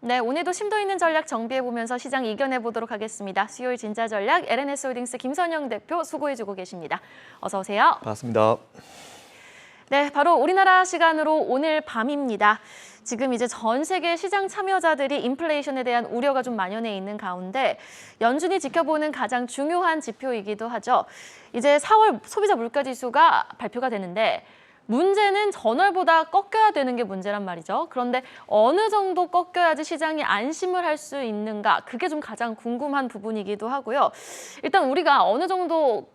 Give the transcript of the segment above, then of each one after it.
네, 오늘도 심도 있는 전략 정비해보면서 시장 이겨내보도록 하겠습니다. 수요일 진짜 전략 LNS홀딩스 김선영 대표 수고해주고 계십니다. 어서 오세요. 반갑습니다. 네, 바로 우리나라 시간으로 오늘 밤입니다. 지금 이제 전 세계 시장 참여자들이 인플레이션에 대한 우려가 좀 만연해 있는 가운데 연준이 지켜보는 가장 중요한 지표이기도 하죠. 이제 4월 소비자 물가지수가 발표가 되는데 문제는 전월보다 꺾여야 되는 게 문제란 말이죠. 그런데 어느 정도 꺾여야지 시장이 안심을 할 수 있는가? 그게 좀 가장 궁금한 부분이기도 하고요. 일단 우리가 어느 정도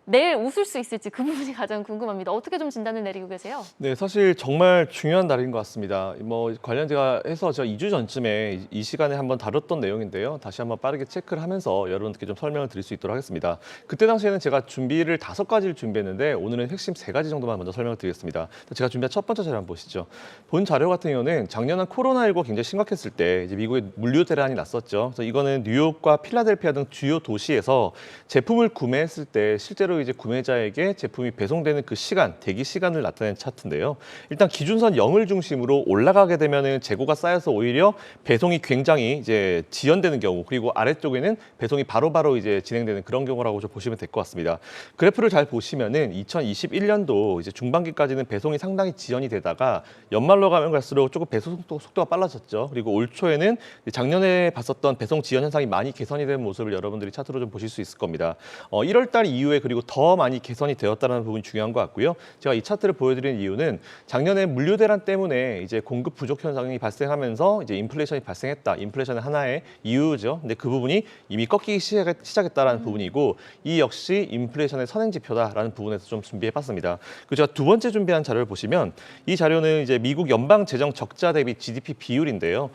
내일 웃을 수 있을지 그 부분이 가장 궁금합니다. 어떻게 좀 진단을 내리고 계세요? 네, 사실 정말 중요한 날인 것 같습니다. 관련제가 해서 제가 2주 전쯤에 이 시간에 한번 다뤘던 내용인데요. 다시 한번 빠르게 체크를 하면서 여러분들께 좀 설명을 드릴 수 있도록 하겠습니다. 그때 당시에는 제가 준비를 5가지를 준비했는데 오늘은 핵심 3가지 정도만 먼저 설명을 드리겠습니다. 제가 준비한 첫 번째 자료 한번 보시죠. 본 자료 같은 경우는 작년 코로나19가 굉장히 심각했을 때 이제 미국에 물류 대란이 났었죠. 그래서 이거는 뉴욕과 필라델피아 등 주요 도시에서 제품을 구매했을 때 실제로 이제 구매자에게 제품이 배송되는 그 시간, 대기 시간을 나타낸 차트인데요. 일단 기준선 0을 중심으로 올라가게 되면은 재고가 쌓여서 오히려 배송이 굉장히 이제 지연되는 경우, 그리고 아래쪽에는 배송이 바로바로 이제 진행되는 그런 경우라고 좀 보시면 될 것 같습니다. 그래프를 잘 보시면은 2021년도 이제 중반기까지는 배송이 상당히 지연이 되다가 연말로 가면 갈수록 조금 배송 속도가 빨라졌죠. 그리고 올 초에는 작년에 봤었던 배송 지연 현상이 많이 개선이 된 모습을 여러분들이 차트로 좀 보실 수 있을 겁니다. 1월 달 이후에 그리고 더 많이 개선이 되었다는 부분이 중요한 것 같고요. 제가 이 차트를 보여드리는 이유는 작년에 물류 대란 때문에 이제 공급 부족 현상이 발생하면서 이제 인플레이션이 발생했다. 인플레이션의 하나의 이유죠. 근데 그 부분이 이미 꺾이기 시작했다라는 부분이고 이 역시 인플레이션의 선행 지표다라는 부분에서 좀 준비해봤습니다. 그리고 제가 두 번째 준비한 자료를 보시면 이 자료는 이제 미국 연방 재정 적자 대비 GDP 비율인데요.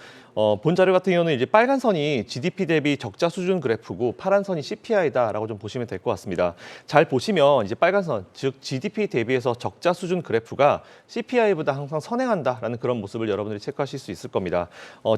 본 자료 같은 경우는 이제 빨간 선이 GDP 대비 적자 수준 그래프고 파란 선이 CPI다라고 좀 보시면 될 것 같습니다. 잘 보시면 이제 빨간 선, 즉 GDP 대비해서 적자 수준 그래프가 CPI보다 항상 선행한다라는 그런 모습을 여러분들이 체크하실 수 있을 겁니다.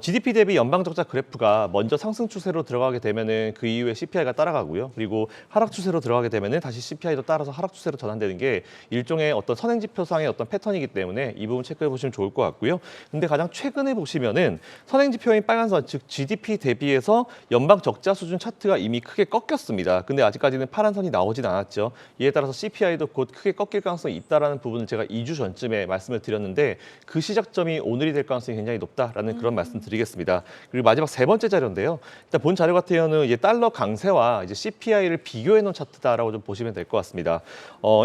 GDP 대비 연방 적자 그래프가 먼저 상승 추세로 들어가게 되면은 그 이후에 CPI가 따라가고요. 그리고 하락 추세로 들어가게 되면은 다시 CPI도 따라서 하락 추세로 전환되는 게 일종의 어떤 선행 지표상의 어떤 패턴이기 때문에 이 부분 체크해 보시면 좋을 것 같고요. 근데 가장 최근에 보시면은 선행 지표인 빨간 선, 즉 GDP 대비해서 연방 적자 수준 차트가 이미 크게 꺾였습니다. 근데 아직까지는 파란 선이 나오진 않았죠. 이에 따라서 CPI도 곧 크게 꺾일 가능성이 있다라는 부분을 제가 2주 전쯤에 말씀을 드렸는데 그 시작점이 오늘이 될 가능성이 굉장히 높다라는 그런 말씀 드리겠습니다. 그리고 마지막 3번째 자료인데요. 일단 본 자료 같은 경우는 이제 달러 강세와 이제 CPI를 비교해 놓은 차트다라고 좀 보시면 될 것 같습니다.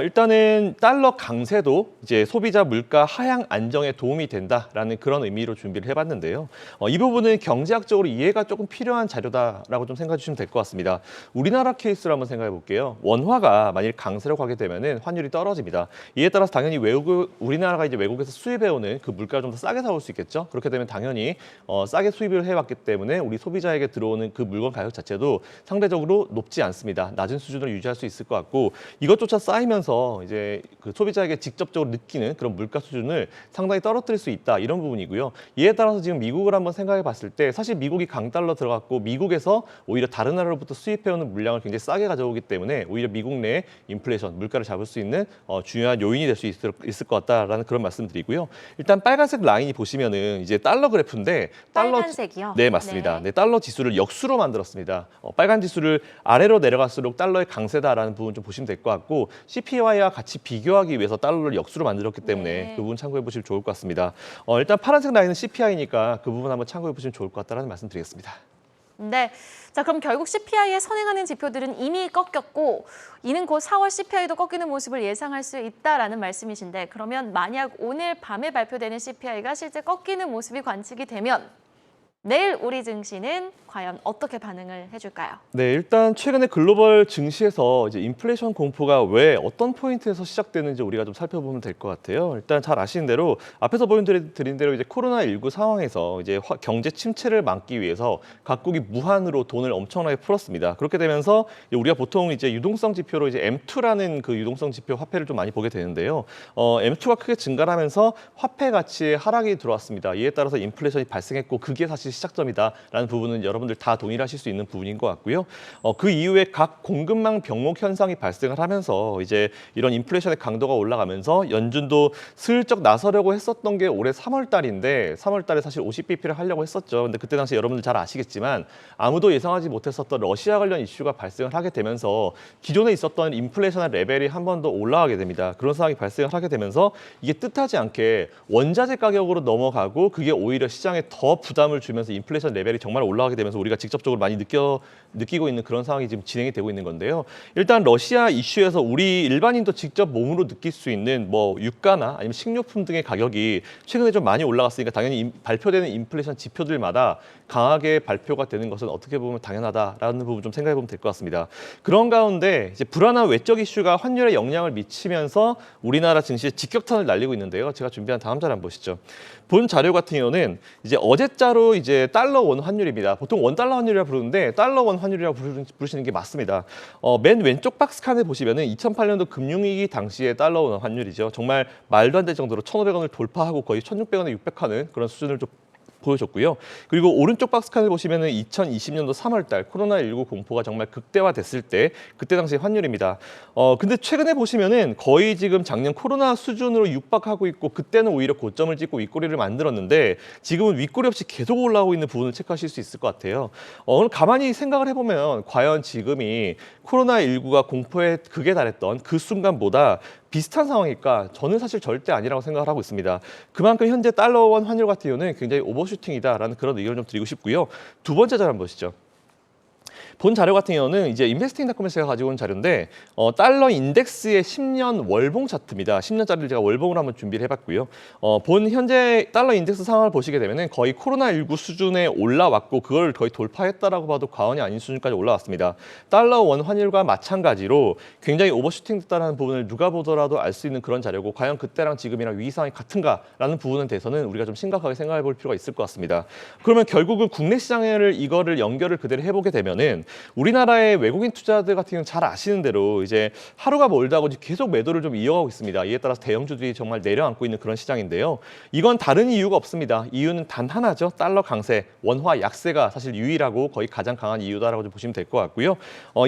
일단은 달러 강세도 이제 소비자 물가 하향 안정에 도움이 된다라는 그런 의미로 준비를 해봤는데요. 이 부분은 경제학적으로 이해가 조금 필요한 자료다라고 좀 생각해 주시면 될 것 같습니다. 우리나라 케이스로 한번 생각해 볼게요. 원화가 만일 강세로 가게 되면은 환율이 떨어집니다. 이에 따라서 당연히 우리나라가 이제 외국에서 수입해오는 그 물가를 좀 더 싸게 사올 수 있겠죠. 그렇게 되면 당연히 싸게 수입을 해왔기 때문에 우리 소비자에게 들어오는 그 물건 가격 자체도 상대적으로 높지 않습니다. 낮은 수준을 유지할 수 있을 것 같고 이것조차 쌓이면서 이제 그 소비자에게 직접적으로 느끼는 그런 물가 수준을 상당히 떨어뜨릴 수 있다 이런 부분이고요. 이에 따라서 지금 미국을 한번 생각해 봤을 때 사실 미국이 강달러 들어갔고 미국에서 오히려 다른 나라로부터 수입해오는 물량을 굉장히 싸게 가져오기 때문에 오히려 미국 내 인플레이션, 물가를 잡을 수 있는 중요한 요인이 될 수 있을 것 같다라는 그런 말씀드리고요. 일단 빨간색 라인이 보시면은 이제 달러 그래프인데 빨간색이요? 네, 맞습니다. 네, 달러 지수를 역수로 만들었습니다. 빨간 지수를 아래로 내려갈수록 달러의 강세다라는 부분 좀 보시면 될 것 같고 CPI와 같이 비교하기 위해서 달러를 역수로 만들었기 때문에 그 부분 참고해 보시면 좋을 것 같습니다. 일단 파란색 라인은 CPI니까 그 부분 한번 참고해 보시면 좋을 것 같다라는 말씀 드리겠습니다. 네. 자, 그럼 결국 CPI에 선행하는 지표들은 이미 꺾였고 이는 곧 4월 CPI도 꺾이는 모습을 예상할 수 있다라는 말씀이신데 그러면 만약 오늘 밤에 발표되는 CPI가 실제 꺾이는 모습이 관측이 되면 내일 우리 증시는 과연 어떻게 반응을 해줄까요? 네, 일단 최근에 글로벌 증시에서 이제 인플레이션 공포가 왜 어떤 포인트에서 시작되는지 우리가 좀 살펴보면 될 것 같아요. 일단 잘 아시는 대로 앞에서 보여드린 대로 이제 코로나19 상황에서 이제 경제 침체를 막기 위해서 각국이 무한으로 돈을 엄청나게 풀었습니다. 그렇게 되면서 우리가 보통 이제 유동성 지표로 이제 M2라는 그 유동성 지표 화폐를 좀 많이 보게 되는데요. M2가 크게 증가하면서 화폐 가치에 하락이 들어왔습니다. 이에 따라서 인플레이션이 발생했고 그게 사실 시작점이다라는 부분은 여러분들 다 동의를 하실 수 있는 부분인 것 같고요. 그 이후에 각 공급망 병목 현상이 발생을 하면서 이제 이런 인플레이션의 강도가 올라가면서 연준도 슬쩍 나서려고 했었던 게 올해 3월 달인데 3월 달에 사실 50bp를 하려고 했었죠. 근데 그때 당시 여러분들 잘 아시겠지만 아무도 예상하지 못했었던 러시아 관련 이슈가 발생을 하게 되면서 기존에 있었던 인플레이션의 레벨이 한 번 더 올라가게 됩니다. 그런 상황이 발생을 하게 되면서 이게 뜻하지 않게 원자재 가격으로 넘어가고 그게 오히려 시장에 더 부담을 주면서 인플레이션 레벨이 정말 올라가게 되면서 우리가 직접적으로 많이 느끼고 있는 그런 상황이 지금 진행이 되고 있는 건데요. 일단 러시아 이슈에서 우리 일반인도 직접 몸으로 느낄 수 있는 뭐 유가나 아니면 식료품 등의 가격이 최근에 좀 많이 올라갔으니까 당연히 발표되는 인플레이션 지표들마다 강하게 발표가 되는 것은 어떻게 보면 당연하다라는 부분 좀 생각해 보면 될 것 같습니다. 그런 가운데 이제 불안한 외적 이슈가 환율에 영향을 미치면서 우리나라 증시에 직격탄을 날리고 있는데요. 제가 준비한 다음 자료 한번 보시죠. 본 자료 같은 경우는 이제 어제자로 이제 달러 원 환율입니다. 보통 원 달러 환율이라고 부르는데 달러 원 환율이라고 부르시는 게 맞습니다. 맨 왼쪽 박스 칸에 보시면은 2008년도 금융위기 당시의 달러 원 환율이죠. 정말 말도 안 될 정도로 1,500원을 돌파하고 거의 1,600원에 육박하는 그런 수준을 좀 보여줬고요. 그리고 오른쪽 박스 칸을 보시면은 2020년도 3월 달 코로나19 공포가 정말 극대화됐을 때 그때 당시 환율입니다. 근데 최근에 보시면은 거의 지금 작년 코로나 수준으로 육박하고 있고 그때는 오히려 고점을 찍고 윗꼬리를 만들었는데 지금은 윗꼬리 없이 계속 올라오고 있는 부분을 체크하실 수 있을 것 같아요. 오늘 가만히 생각을 해보면 과연 지금이 코로나19가 공포의 극에 달했던 그 순간보다 비슷한 상황일까? 저는 사실 절대 아니라고 생각을 하고 있습니다. 그만큼 현재 달러 원 환율 같은 경우는 굉장히 오버슈팅이다라는 그런 의견을 좀 드리고 싶고요. 두 번째 자료 한번 보시죠. 본 자료 같은 경우는 이제 인베스팅닷컴에서 제가 가지고 온 자료인데 달러 인덱스의 10년 월봉 차트입니다. 10년짜리를 제가 월봉으로 한번 준비를 해봤고요. 본 현재 달러 인덱스 상황을 보시게 되면은 거의 코로나19 수준에 올라왔고 그걸 거의 돌파했다라고 봐도 과언이 아닌 수준까지 올라왔습니다. 달러 원 환율과 마찬가지로 굉장히 오버슈팅됐다는 부분을 누가 보더라도 알 수 있는 그런 자료고 과연 그때랑 지금이랑 위기 상황이 같은가라는 부분에 대해서는 우리가 좀 심각하게 생각해 볼 필요가 있을 것 같습니다. 그러면 결국은 국내 시장을 이거를 연결을 그대로 해보게 되면은 우리나라의 외국인 투자자들 같은 경우는 잘 아시는 대로 이제 하루가 멀다 하고 계속 매도를 좀 이어가고 있습니다. 이에 따라서 대형주들이 정말 내려앉고 있는 그런 시장인데요. 이건 다른 이유가 없습니다. 이유는 단 하나죠. 달러 강세, 원화 약세가 사실 유일하고 거의 가장 강한 이유다라고 좀 보시면 될 것 같고요.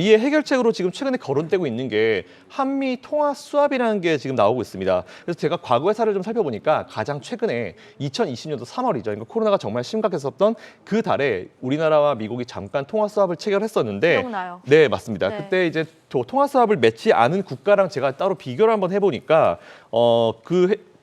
이에 해결책으로 지금 최근에 거론되고 있는 게 한미 통화 수합이라는 게 지금 나오고 있습니다. 그래서 제가 과거의 사례를 좀 살펴보니까 가장 최근에 2020년도 3월이죠. 그러니까 코로나가 정말 심각했었던 그 달에 우리나라와 미국이 잠깐 통화 수합을 체결했었는데 기억나요. 네, 맞습니다. 네. 그때 이제 통화 수합을 맺지 않은 국가랑 제가 따로 비교를 한번 해보니까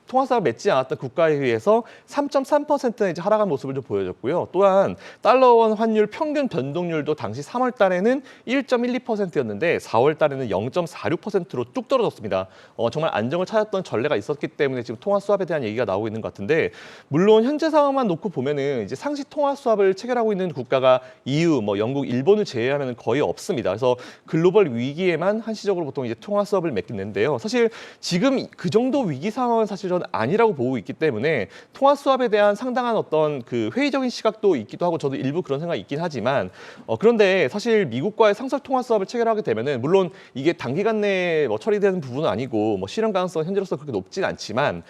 통화 수합을 맺지 않았던 국가에 비해서 3.3%는 이제 하락한 모습을 좀 보여줬고요. 또한 달러 원 환율 평균 변동률도 당시 3월 달에는 1.12%였는데 4월 달에는 0.46%로 뚝 떨어졌습니다. 정말 안정을 찾았던 전례가 있었기 때문에 지금 통화 수합에 대한 얘기가 나오고 있는 것 같은데 물론 현재 상황만 놓고 보면은 이제 상시 통화 수합을 체결하고 있는 국가가 EU, 뭐 영국, 일본을 제외하면 거의 없습니다. 그래서 글로벌 위기에만 한시적으로 보통 이제 통화 수합을 맺겠는데요. 사실 지금 그 정도 위기 상황은 사실 저는 아니라고 보고 있기 때문에 통화 수합에 대한 상당한 어떤 그 회의적인 시각도 있기도 하고 저도 일부 그런 생각이 있긴 하지만 그런데 사실 미국과의 상설 통화 수합을 체결하게 되면은 물론 이게 단기간 내에 뭐 처리되는 부분은 아니고 뭐 실현 가능성 현재로서 그렇게 높진 않지만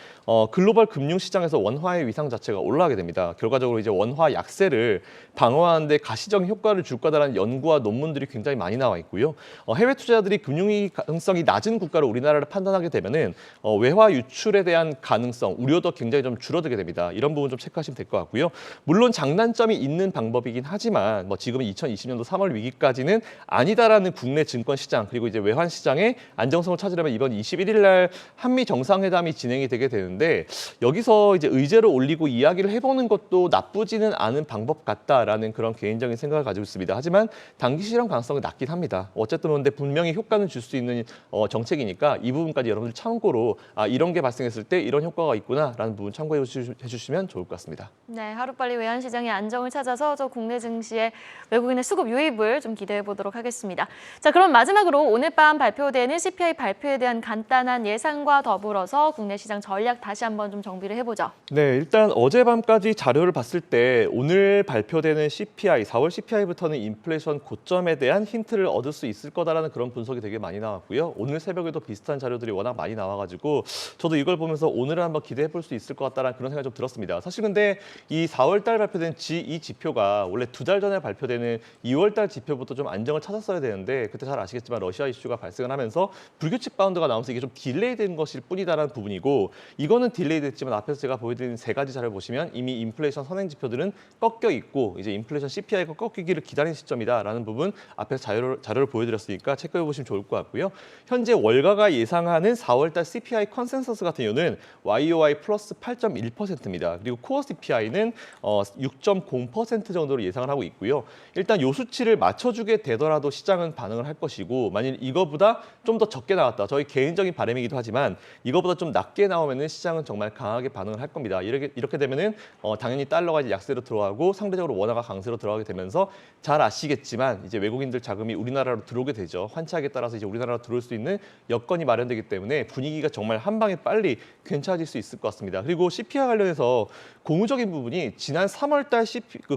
글로벌 금융 시장에서 원화의 위상 자체가 올라가게 됩니다. 결과적으로 이제 원화 약세를 방어하는 데 가시적인 효과를 줄 거다라는 연구와 논문들이 굉장히 많이 나와 있고요. 해외 투자자들이 금융위 가능성이 낮은 국가를 우리나라를 판단하게 되면은 외화 유출에 대한 가능성, 우려도 굉장히 좀 줄어들게 됩니다. 이런 부분 좀 체크하시면 될 것 같고요. 물론 장단점이 있는 방법이긴 하지만 뭐 지금은 2020년도 3월 위기까지는 아니다라는 국내 증권 시장 그리고 이제 외환 시장의 안정성을 찾으려면 이번 21일 날 한미 정상회담이 진행이 되게 되는데 여기서 이제 의제를 올리고 이야기를 해보는 것도 나쁘지는 않은 방법 같다라는 그런 개인적인 생각을 가지고 있습니다. 하지만 단기 실현 가능성은 낮긴 합니다. 어쨌든 근데 분명히 효과는 줄 수 있는 정책이니까 이 부분까지 여러분들 참고로 이런 게 발생했을 때 이런 효과가 있구나라는 부분 참고해 주시면 좋을 것 같습니다. 네, 하루빨리 외환 시장의 안정을 찾아서 저 국내 증시의 외국인의 수급 유입을 좀 기대해 보도록 하겠습니다. 자, 그럼 마지막으로 오늘 밤 발표되는 CPI 발표에 대한 간단한 예상과 더불어서 국내 시장 전략 다시 한번 좀 정비를 해보죠. 네, 일단 어젯밤까지 자료를 봤을 때 오늘 발표되는 CPI, 4월 CPI부터는 인플레이션 고점에 대한 힌트를 얻을 수 있을 거다라는 그런 분석이 되게 많이 나왔고요. 오늘 새벽에도 비슷한 자료들이 워낙 많이 나와가지고 저도 이걸 보면서 오늘은 한번 기대해 볼 수 있을 것 같다는 그런 생각이 좀 들었습니다. 사실 근데 이 4월 달 발표된 이 지표가 원래 2달 전에 발표되는 2월 달 지표부터 좀 안정을 찾았어야 되는데 그때 잘 아시겠지만 러시아 이슈가 발생을 하면서 불규칙 바운드가 나오면서 이게 좀 딜레이된 것일 뿐이다라는 부분이고 이거는 딜레이 됐지만 앞에서 제가 보여드린 세 가지 자료를 보시면 이미 인플레이션 선행 지표들은 꺾여 있고 이제 인플레이션 CPI가 꺾이기를 기다리는 시점이다라는 부분 앞에서 자료를 보여드렸으니까 체크해 보시면 좋을 것 같고요. 현재 월가가 예상하는 4월 달 CPI 컨센서스 같은 경우는 YOY 플러스 8.1%입니다. 그리고 코어 CPI는 6.0% 정도로 예상을 하고 있고요. 일단 요 수치를 맞춰주게 되더라도 시장은 반응을 할 것이고 만일 이거보다 좀 더 적게 나왔다. 저희 개인적인 바람이기도 하지만 이거보다 좀 낮게 나오면은 시장은 정말 강하게 반응을 할 겁니다. 이렇게 되면은 당연히 달러가 이제 약세로 들어가고 상대적으로 원화가 강세로 들어가게 되면서 잘 아시겠지만 이제 외국인들 자금이 우리나라로 들어오게 되죠. 환차익에 따라서 이제 우리나라로 들어올 수 있는 여건이 마련되기 때문에 분위기가 정말 한 방에 빨리 괜찮아질 수 있을 것 같습니다. 그리고 CPI 관련해서 고무적인 부분이 지난 3월 달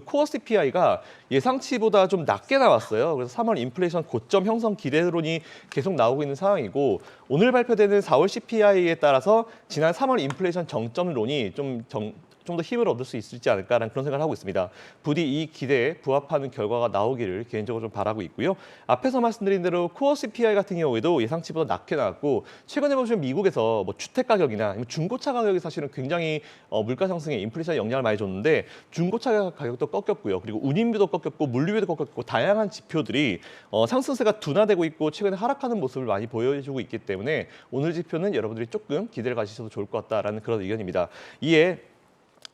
코어 CPI가 예상치보다 좀 낮게 나왔어요. 그래서 3월 인플레이션 고점 형성 기대론이 계속 나오고 있는 상황이고 오늘 발표되는 4월 CPI에 따라서 지난 3월 인플레이션 정점론이 좀 더 힘을 얻을 수 있을지 않을까라는 그런 생각을 하고 있습니다. 부디 이 기대에 부합하는 결과가 나오기를 개인적으로 좀 바라고 있고요. 앞에서 말씀드린 대로 코어 CPI 같은 경우에도 예상치보다 낮게 나왔고 최근에 보시면 미국에서 뭐 주택 가격이나 중고차 가격이 사실은 굉장히 물가 상승에 인플레이션에 영향을 많이 줬는데 중고차 가격도 꺾였고요. 그리고 운임비도 꺾였고 물류비도 꺾였고 다양한 지표들이 상승세가 둔화되고 있고 최근에 하락하는 모습을 많이 보여주고 있기 때문에 오늘 지표는 여러분들이 조금 기대를 가지셔도 좋을 것 같다라는 그런 의견입니다. 이에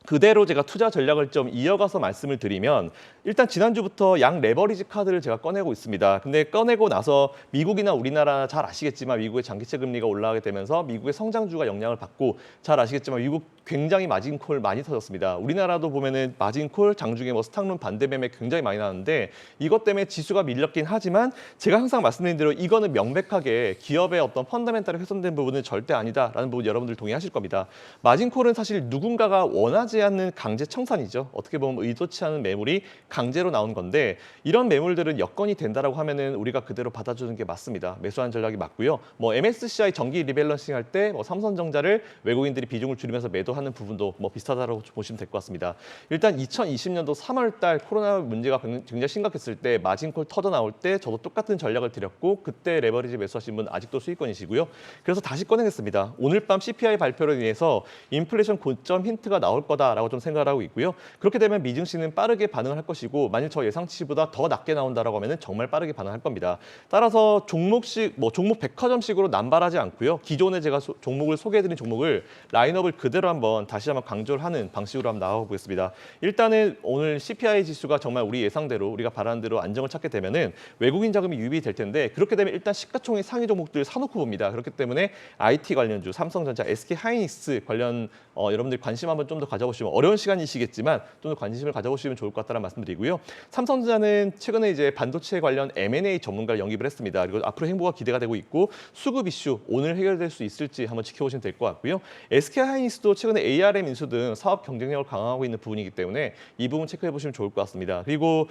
그대로 제가 투자 전략을 좀 이어가서 말씀을 드리면 일단 지난주부터 양 레버리지 카드를 제가 꺼내고 있습니다. 근데 꺼내고 나서 미국이나 우리나라 잘 아시겠지만 미국의 장기채 금리가 올라가게 되면서 미국의 성장주가 영향을 받고 잘 아시겠지만 미국 굉장히 마진콜 많이 터졌습니다. 우리나라도 보면은 마진콜 장중에 뭐 스탁론 반대 매매 굉장히 많이 나는데 이것 때문에 지수가 밀렸긴 하지만 제가 항상 말씀드린 대로 이거는 명백하게 기업의 어떤 펀더멘탈이 훼손된 부분은 절대 아니다라는 부분 여러분들 동의하실 겁니다. 마진콜은 사실 누군가가 원하지 않는 강제 청산이죠. 어떻게 보면 의도치 않은 매물이 강제로 나온 건데 이런 매물들은 여건이 된다라고 하면은 우리가 그대로 받아주는 게 맞습니다. 매수하는 전략이 맞고요. 뭐 MSCI 정기 리밸런싱 할 때 뭐 삼성전자를 외국인들이 비중을 줄이면서 매도하는 부분도 뭐 비슷하다고 보시면 될 것 같습니다. 일단 2020년도 3월 달 코로나 문제가 굉장히 심각했을 때 마진콜 터져 나올 때 저도 똑같은 전략을 드렸고 그때 레버리지 매수하신 분 아직도 수익권이시고요. 그래서 다시 꺼내겠습니다. 오늘 밤 CPI 발표로 인해서 인플레이션 고점 힌트가 나올 거다라고 좀 생각을 하고 있고요. 그렇게 되면 미증시는 빠르게 반응을 할 것이고 만일 저 예상치보다 더 낮게 나온다라고 하면은 정말 빠르게 반응할 겁니다. 따라서 종목식 종목 백화점식으로 남발하지 않고요. 기존에 제가 종목을 소개해드린 종목을 라인업을 그대로 다시 한번 강조를 하는 방식으로 한번 나가보겠습니다. 일단은 오늘 CPI 지수가 정말 우리 예상대로 우리가 바라는 대로 안정을 찾게 되면은 외국인 자금이 유입이 될 텐데 그렇게 되면 일단 시가총액 상위 종목들 사놓고 봅니다. 그렇기 때문에 IT 관련주, 삼성전자, SK하이닉스 관련 여러분들 관심 한번 좀 더 가져보시면 어려운 시간이시겠지만 좀 더 관심을 가져보시면 좋을 것 같다는 말씀드리고요. 삼성전자는 최근에 이제 반도체 관련 M&A 전문가를 영입을 했습니다. 그리고 앞으로 행보가 기대가 되고 있고 수급 이슈 오늘 해결될 수 있을지 한번 지켜보시면 될 것 같고요. SK하이닉스도 최근에 ARM 인수 등 사업 경쟁력을 강화하고 있는 부분이기 때문에 이 부분 체크해 보시면 좋을 것 같습니다. 그리고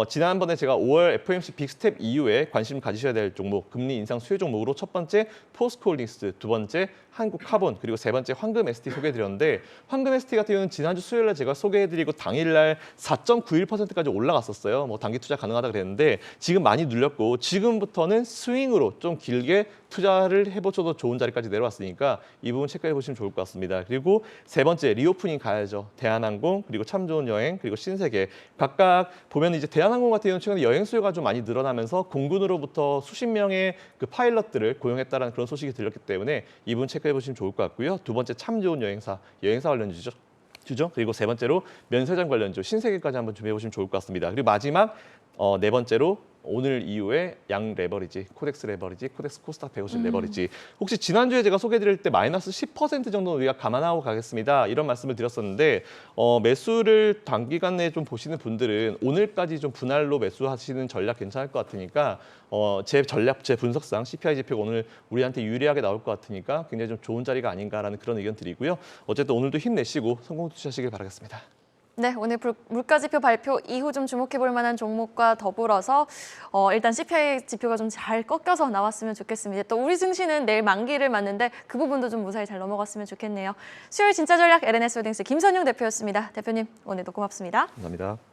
지난번에 제가 5월 FOMC 빅스텝 이후에 관심 가지셔야 될 종목 금리 인상 수혜 종목으로 첫 번째 포스코홀딩스, 두 번째 한국카본 그리고 세 번째 황금 ST 소개해드렸는데 황금 ST 같은 경우는 지난주 수요일에 제가 소개해드리고 당일날 4.91%까지 올라갔었어요. 뭐 단기 투자 가능하다 그랬는데 지금 많이 눌렸고 지금부터는 스윙으로 좀 길게 투자를 해보셔도 좋은 자리까지 내려왔으니까 이 부분 체크해 보시면 좋을 것 같습니다. 그리고 세 번째 리오프닝 가야죠. 대한항공 그리고 참 좋은 여행 그리고 신세계 각각 보면 이제 대한항공 같은 경우는 최근에 여행 수요가 좀 많이 늘어나면서 공군으로부터 수십 명의 그 파일럿들을 고용했다는 그런 소식이 들렸기 때문에 이 부분 체크해 보시면 좋을 것 같고요. 두 번째 참 좋은 여행사 관련주죠. 그리고 세 번째로 면세점 관련주 신세계까지 한번 준비해 보시면 좋을 것 같습니다. 그리고 마지막 네 번째로 오늘 이후에 양 레버리지, 코덱스 레버리지, 코덱스 코스닥 150 레버리지. 혹시 지난주에 제가 소개드릴 때 마이너스 10% 정도는 우리가 감안하고 가겠습니다. 이런 말씀을 드렸었는데 매수를 단기간 내에 좀 보시는 분들은 오늘까지 좀 분할로 매수하시는 전략 괜찮을 것 같으니까 제 분석상 CPI 지표가 오늘 우리한테 유리하게 나올 것 같으니까 굉장히 좀 좋은 자리가 아닌가라는 그런 의견 드리고요. 어쨌든 오늘도 힘내시고 성공 투자하시길 바라겠습니다. 네, 오늘 물가지표 발표 이후 좀 주목해볼 만한 종목과 더불어서 일단 CPI 지표가 좀 잘 꺾여서 나왔으면 좋겠습니다. 또 우리 증시는 내일 만기를 맞는데 그 부분도 좀 무사히 잘 넘어갔으면 좋겠네요. 수요일 진짜 전략 LNS홀딩스 김선용 대표였습니다. 대표님, 오늘도 고맙습니다. 감사합니다.